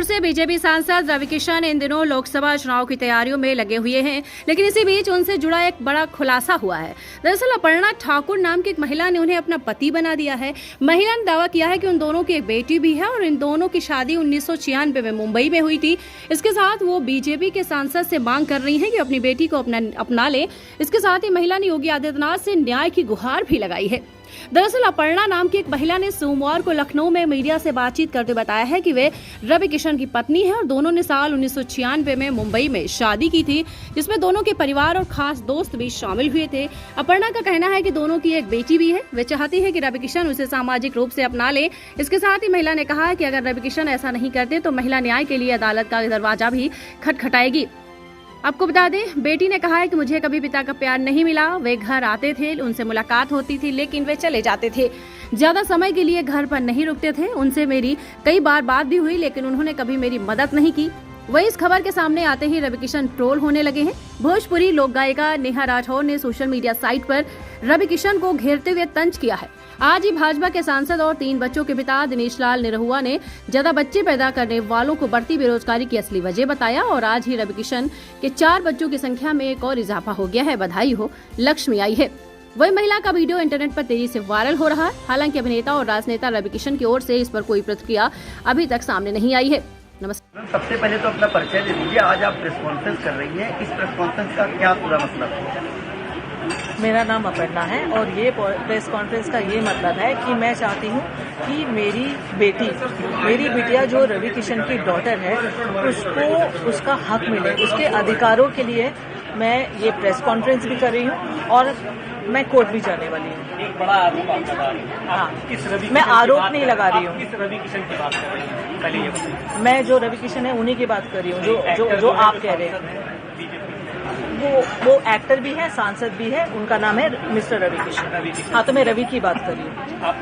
ओर से बीजेपी सांसद रवि किशन इन दिनों लोकसभा चुनाव की तैयारियों में लगे हुए हैं, लेकिन इसी बीच उनसे जुड़ा एक बड़ा खुलासा हुआ है। दरअसल अपर्णा ठाकुर नाम की एक महिला ने उन्हें अपना पति बना दिया है। महिला ने दावा किया है कि उन दोनों की एक बेटी भी है और इन दोनों की शादी 1996 में मुंबई में हुई थी। इसके साथ वो बीजेपी के सांसद से मांग कर रही है कि अपनी बेटी को अपना ले। इसके साथ ही महिला ने योगी आदित्यनाथ से न्याय की गुहार भी लगाई है। दरअसल अपर्णा नाम की एक महिला ने सोमवार को लखनऊ में मीडिया से बातचीत करते बताया है कि वे रवि किशन की पत्नी है और दोनों ने साल 1996 में मुंबई में शादी की थी, जिसमें दोनों के परिवार और खास दोस्त भी शामिल हुए थे। अपर्णा का कहना है कि दोनों की एक बेटी भी है। वे चाहती है कि रवि किशन उसे सामाजिक रूप से अपना ले। इसके साथ ही महिला ने कहा है कि अगर रवि किशन ऐसा नहीं करते तो महिला न्याय के लिए अदालत का दरवाजा भी खटखटाएगी। आपको बता दें, बेटी ने कहा है कि मुझे कभी पिता का प्यार नहीं मिला। वे घर आते थे, उनसे मुलाकात होती थी, लेकिन वे चले जाते थे। ज्यादा समय के लिए घर पर नहीं रुकते थे। उनसे मेरी कई बार बात भी हुई, लेकिन उन्होंने कभी मेरी मदद नहीं की। वही इस खबर के सामने आते ही रवि किशन ट्रोल होने लगे हैं। भोजपुरी लोक गायिका नेहा राठौर ने सोशल मीडिया साइट पर रवि किशन को घेरते हुए तंज किया है। आज ही भाजपा के सांसद और 3 बच्चों के पिता दिनेश लाल निरहुआ ने ज्यादा बच्चे पैदा करने वालों को बढ़ती बेरोजगारी की असली वजह बताया और आज ही रवि किशन के 4 बच्चों की संख्या में एक और इजाफा हो गया है। बधाई हो, लक्ष्मी आई है। वही महिला का वीडियो इंटरनेट पर तेजी से वायरल हो रहा है। हालांकि अभिनेता और राजनेता रवि किशन की ओर से इस पर कोई प्रतिक्रिया अभी तक सामने नहीं आई है। नमस्कार। सबसे पहले तो अपना परिचय दे दीजिए। आज आप प्रेस कॉन्फ्रेंस कर रही हैं, इस प्रेस कॉन्फ्रेंस का क्या पूरा मतलब है? मेरा नाम अपर्णा है और ये प्रेस कॉन्फ्रेंस का ये मतलब है कि मैं चाहती हूँ कि मेरी बिटिया जो रवि किशन की डॉटर है उसको उसका हक मिले, उसके अधिकारों के लिए मैं ये प्रेस कॉन्फ्रेंस भी कर रही हूँ और मैं कोर्ट भी जाने वाली हूँ। एक बड़ा आरोप आप लगा रही हैं। हाँ, मैं आरोप नहीं लगा रही हूँ। किस रवि किशन की बात कर रही हैं? पहले ये बताइए। मैं जो रवि किशन है उन्हीं की बात कर रही हूँ जो आप कह रहे हैं। वो एक्टर भी है, सांसद भी है, उनका नाम है मिस्टर रवि किशन। हाँ, तो मैं रवि की बात कर रही हूँ। आप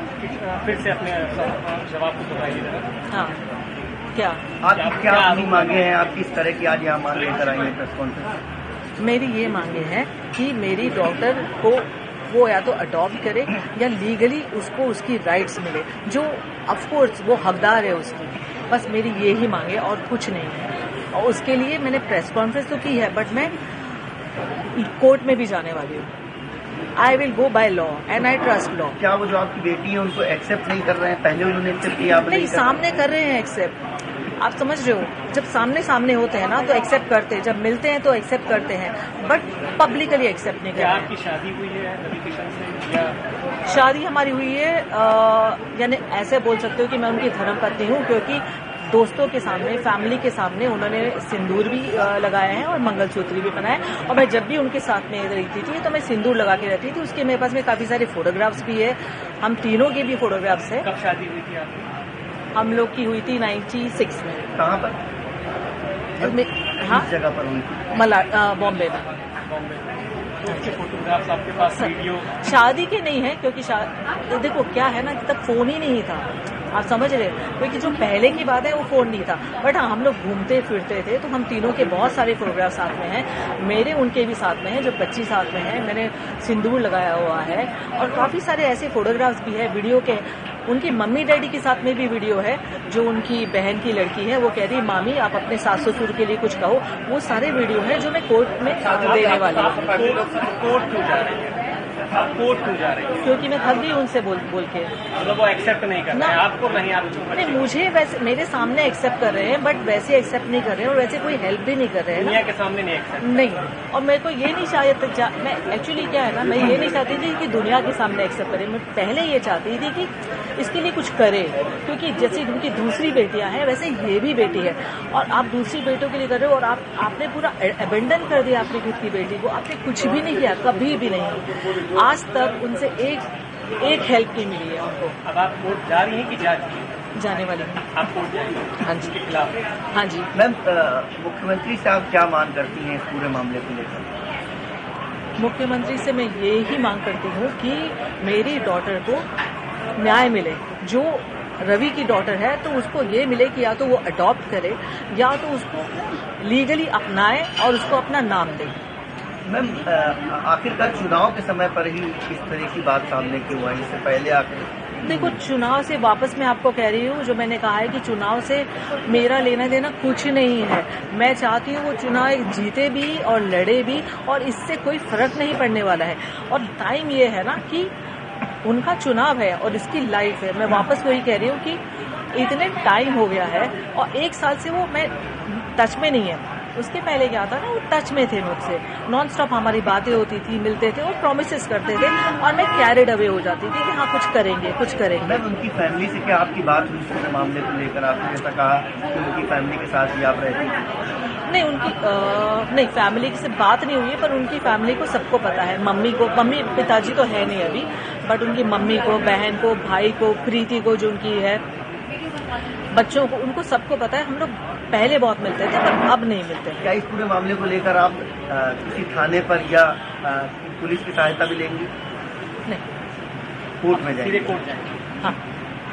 फिर से अपने जवाब को बताइए। हाँ, क्या आप क्या अपनी मांगे हैं? आप किस तरह की आज यहाँ मांग लेकर आई हैं प्रेस कॉन्फ्रेंस? मेरी ये मांगे हैं कि मेरी डॉटर को वो या तो अडॉप्ट करे या लीगली उसको उसकी राइट्स मिले, जो ऑफकोर्स वो हकदार है उसकी। बस मेरी ये ही मांगे और कुछ नहीं है। और उसके लिए मैंने प्रेस कॉन्फ्रेंस तो की है, बट मैं कोर्ट में भी जाने वाली हूँ। I will go by law and I trust law. क्या वो जो आपकी बेटी है उनको एक्सेप्ट नहीं कर रहे हैं? पहले उन्होंने एक्सेप्ट किया, आप नहीं, सामने कर रहे हैं एक्सेप्ट। आप समझ रहे हो, जब सामने होते हैं ना तो एक्सेप्ट करते हैं, जब मिलते हैं तो एक्सेप्ट करते हैं, बट पब्लिकली एक्सेप्ट नहीं करते। क्या आपकी शादी हुई है रवि किशन से? या शादी हमारी हुई है, यानी ऐसे बोल सकते हो कि मैं उनकी धर्मपत्नी हूँ, क्योंकि दोस्तों के सामने, फैमिली के सामने उन्होंने सिंदूर भी लगाया है और मंगलसूत्र भी पहना है। और मैं जब भी उनके साथ में रहती थी तो मैं सिंदूर लगा के रहती थी। उसके मेरे पास में काफी सारे फोटोग्राफ्स भी है, हम तीनों के भी फोटोग्राफ्स है। कब शादी हुई थी आपकी? हम लोग की हुई थी 96 में। कहाँ पर? हाँ, किस जगह पर हुई थी? बॉम्बे में। उसके फोटोग्राफ्स आपके पास, वीडियो? शादी के नहीं है, क्योंकि देखो क्या है ना, तब फोन ही नहीं था। आप समझ रहे हो, क्योंकि जो पहले की बात है वो फोन नहीं था। बट हाँ, हम लोग घूमते फिरते थे, तो हम तीनों के बहुत सारे फोटोग्राफ साथ में हैं। मेरे उनके भी साथ में हैं, जो बच्ची साथ में है, मैंने सिंदूर लगाया हुआ है। और काफी सारे ऐसे फोटोग्राफ्स भी है वीडियो के। उनकी मम्मी डैडी के साथ में भी वीडियो है। जो उनकी बहन की लड़की है वो कह रही, मामी आप अपने सास ससुर के लिए कुछ कहो। वो सारे वीडियो है जो मैं कोर्ट में देने वाली हूँ। कोर्ट क्यों जा रही है? कोर्ट क्यों जा रही है? क्योंकि मैं थक गई उनसे बोल के। मतलब वो एक्सेप्ट नहीं कर रहे हैं आपको? नहीं, आप नहीं, मुझे वैसे मेरे सामने एक्सेप्ट कर रहे हैं, बट वैसे एक्सेप्ट नहीं कर रहे हैं और वैसे कोई हेल्प भी नहीं कर रहे हैं। दुनिया के सामने नहीं एक्सेप्ट नहीं। और मेरे को ये नहीं चाहिए, मैं एक्चुअली क्या है ना, मैं ये नहीं चाहती थी कि दुनिया के सामने एक्सेप्ट करे। मैं पहले ये चाहती थी कि इसके लिए कुछ करे, क्योंकि जैसे उनकी दूसरी बेटियां हैं वैसे ये भी बेटी है। और आप दूसरी बेटियों के लिए कर रहे हो और आपने पूरा अबेंडन कर दिया अपनी खुद की बेटी को। आपने कुछ भी नहीं किया, कभी भी नहीं। आज तक उनसे एक हेल्प नहीं मिली है उनको। अब आप कोर्ट जा रही हैं कि जा रही हैं? जाने वाली हूँ। आप कोर्ट जाएंगे? हाँ जी। के खिलाफ? हाँ जी। मैम, मुख्यमंत्री से आप क्या मांग करती हैं इस पूरे मामले को लेकर? मुख्यमंत्री से मैं ये ही मांग करती हूँ कि मेरी डॉटर को न्याय मिले। जो रवि की डॉटर है तो उसको ये मिले कि या तो वो अडॉप्ट करे या तो उसको लीगली अपनाए और उसको अपना नाम दे। मैम, आखिरकार चुनाव के समय पर ही इस तरह की बात सामने क्यों आई? इससे पहले आखिर देखो, चुनाव से वापस मैं आपको कह रही हूँ, जो मैंने कहा है कि चुनाव से मेरा लेना देना कुछ नहीं है। मैं चाहती हूँ वो चुनाव जीते भी और लड़े भी, और इससे कोई फर्क नहीं पड़ने वाला है। और टाइम ये है ना कि उनका चुनाव है और इसकी लाइफ है। मैं वापस वही कह रही हूँ कि इतने टाइम हो गया है और 1 साल से वो मैं टच में नहीं है। उसके पहले क्या था ना, वो टच में थे मुझसे, नॉन स्टॉप हमारी बातें होती थी, मिलते थे और प्रॉमिसेस करते थे, और मैं कैरिड अवे हो जाती थी कि हाँ कुछ करेंगे कुछ करेंगे। मैम, उनकी फैमिली से क्या आपकी बात हुई इस पूरे मामले को लेकर? आपने जैसा कहा कि उनकी फैमिली के साथ भी आप रहती थी। नहीं, नहीं, फैमिली से बात नहीं हुई है, पर उनकी फैमिली को सबको पता है। मम्मी पिताजी तो है नहीं अभी, बट उनकी मम्मी को, बहन को, भाई को, प्रीति को जो उनकी है, बच्चों को, उनको सबको पता है। हम लोग पहले बहुत मिलते थे पर अब नहीं मिलते। क्या इस पूरे मामले को लेकर आप किसी थाने पर या पुलिस की सहायता भी लेंगी? नहीं, कोर्ट में जाएंगे? कोर्ट जाएंगे। हाँ,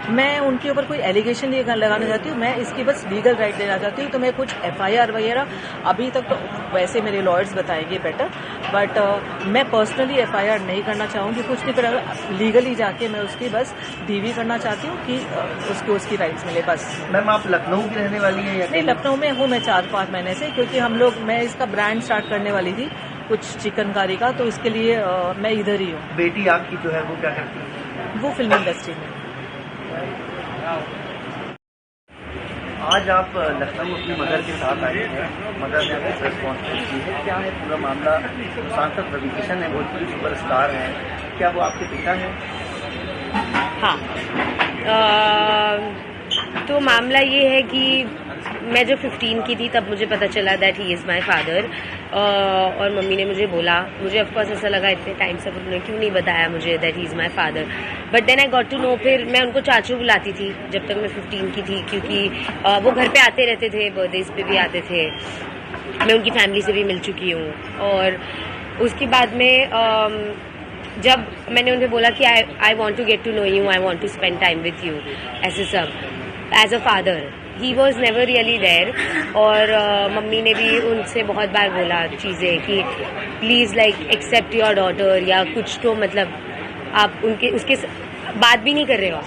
मैं उनके ऊपर कोई एलिगेशन नहीं लगाना चाहती हूँ, मैं इसकी बस लीगल राइट देना चाहती हूँ। तो मैं कुछ FIR वगैरह अभी तक तो वैसे मेरे लॉयर्स बताएंगे बेटर, बट मैं पर्सनली FIR नहीं करना चाहूँगी, कुछ नहीं करेगा। लीगली जाके मैं उसकी बस DV करना चाहती हूँ कि उसको उसकी राइट्स मिले बस। मैम, आप लखनऊ की रहने वाली हैं या? नहीं, लखनऊ में हूँ मैं 4-5 महीने से, क्योंकि मैं इसका ब्रांड स्टार्ट करने वाली थी कुछ चिकनकारी का, तो इसके लिए मैं इधर ही हूँ। बेटी आपकी जो है वो क्या करती है? वो फिल्म इंडस्ट्री में। आज आप लखनऊ अपनी मदर के साथ आए हैं, मदर ने अपनी प्रेस कॉन्फ्रेंस की है, क्या है पूरा मामला? सांसद रवि किशन है, भोजपुरी सुपरस्टार हैं, क्या वो आपके पिता हैं? हाँ, तो मामला ये है कि मैं जब 15 की थी तब मुझे पता चला that he is my father, और मम्मी ने मुझे बोला, मुझे ऑफकोर्स ऐसा लगा इतने टाइम से उन्होंने क्यों नहीं बताया मुझे that he is my father, but then I got to know. फिर मैं उनको चाचू बुलाती थी जब तक मैं 15 की थी, क्योंकि वो घर पे आते रहते थे, बर्थडेज पे भी आते थे। मैं उनकी फैमिली से भी मिल चुकी हूँ। और उसके बाद में जब मैंने उन्हें बोला कि I want to get to know you, I want to spend time with you, ऐसे सब as a father, he was never really there. और मम्मी ने भी उनसे बहुत बार बोला चीज़ें कि please like accept your daughter, या कुछ तो मतलब आप उसके बात भी नहीं कर रहे हो।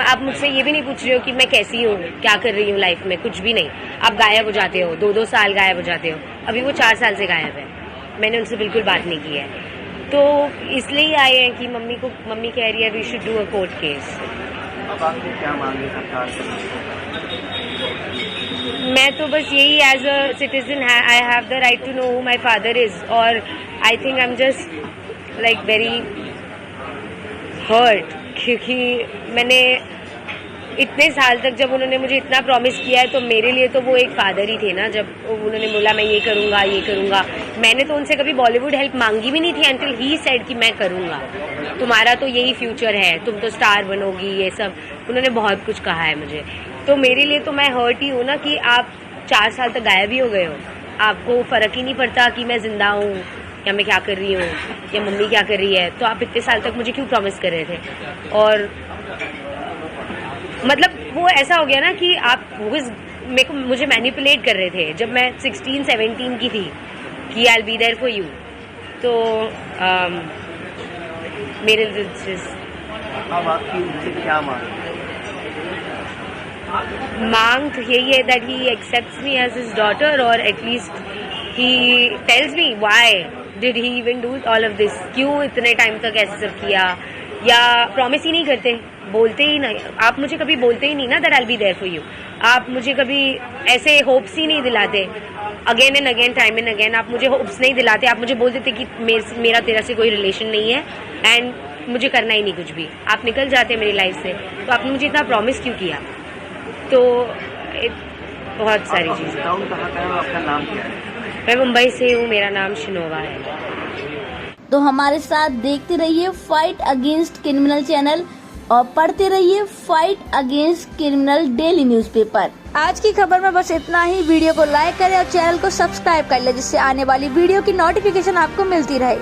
आप मुझसे ये भी नहीं पूछ रहे हो कि मैं कैसी हूँ, क्या कर रही हूँ लाइफ में, कुछ भी नहीं। आप गायब हो जाते हो, 2-2 साल गायब हो जाते हो। अभी वो 4 साल से गायब है, मैंने उनसे बिल्कुल बात नहीं की है। तो इसलिए आए हैं कि मम्मी कह रही है we should do a court case. अब आपने क्या मांगे सरकार से? मैं तो बस यही, as a citizen I have the right to know who my father is, और I think I am just like very hurt, क्योंकि मैंने इतने साल तक, जब उन्होंने मुझे इतना प्रॉमिस किया है, तो मेरे लिए तो वो एक फादर ही थे ना। जब उन्होंने बोला मैं ये करूँगा, मैंने तो उनसे कभी बॉलीवुड हेल्प मांगी भी नहीं थी, अंटिल ही सेड कि मैं करूँगा, तुम्हारा तो यही फ्यूचर है, तुम तो स्टार बनोगी, ये सब उन्होंने बहुत कुछ कहा है मुझे। तो मेरे लिए तो मैं हर्ट ही हूँ ना कि आप 4 साल तक गायब ही हो गए हो, आपको फ़र्क ही नहीं पड़ता कि मैं जिंदा हूँ या मैं क्या कर रही हूँ या मम्मी क्या कर रही है। तो आप इतने साल तक मुझे क्यों प्रॉमिस कर रहे थे? और मतलब वो ऐसा हो गया ना कि आप मुझे मैनिपुलेट कर रहे थे जब मैं 16-17 की थी कि I will be there for you. तो मेरे अब आपकी उनसे क्या मांग तो यही है that he accepts me as his daughter, और at least he tells me why did he even do all of this, क्यों इतने टाइम तक ऐसे सब किया, या प्रॉमिस ही नहीं करते, बोलते ही नहीं। आप मुझे कभी बोलते ही नहीं ना that I will be there for you, आप मुझे कभी ऐसे होप्स ही नहीं दिलाते, again and again, time and again आप मुझे होप्स नहीं दिलाते। आप मुझे बोल देते कि मेरा तेरा से कोई रिलेशन नहीं है एंड मुझे करना ही नहीं कुछ भी, आप निकल जाते मेरी लाइफ से। तो आपने मुझे इतना प्रॉमिस क्यों किया? तो बहुत सारी चीज़ें। आपका नाम क्या है? मैं मुंबई से हूँ, मेरा नाम शिनोवा है। तो हमारे साथ देखते रहिए फाइट अगेंस्ट क्रिमिनल चैनल और पढ़ते रहिए fight against criminal daily newspaper. आज की खबर में बस इतना ही। वीडियो को लाइक करें और चैनल को सब्सक्राइब कर ले, जिससे आने वाली वीडियो की नोटिफिकेशन आपको मिलती रहे।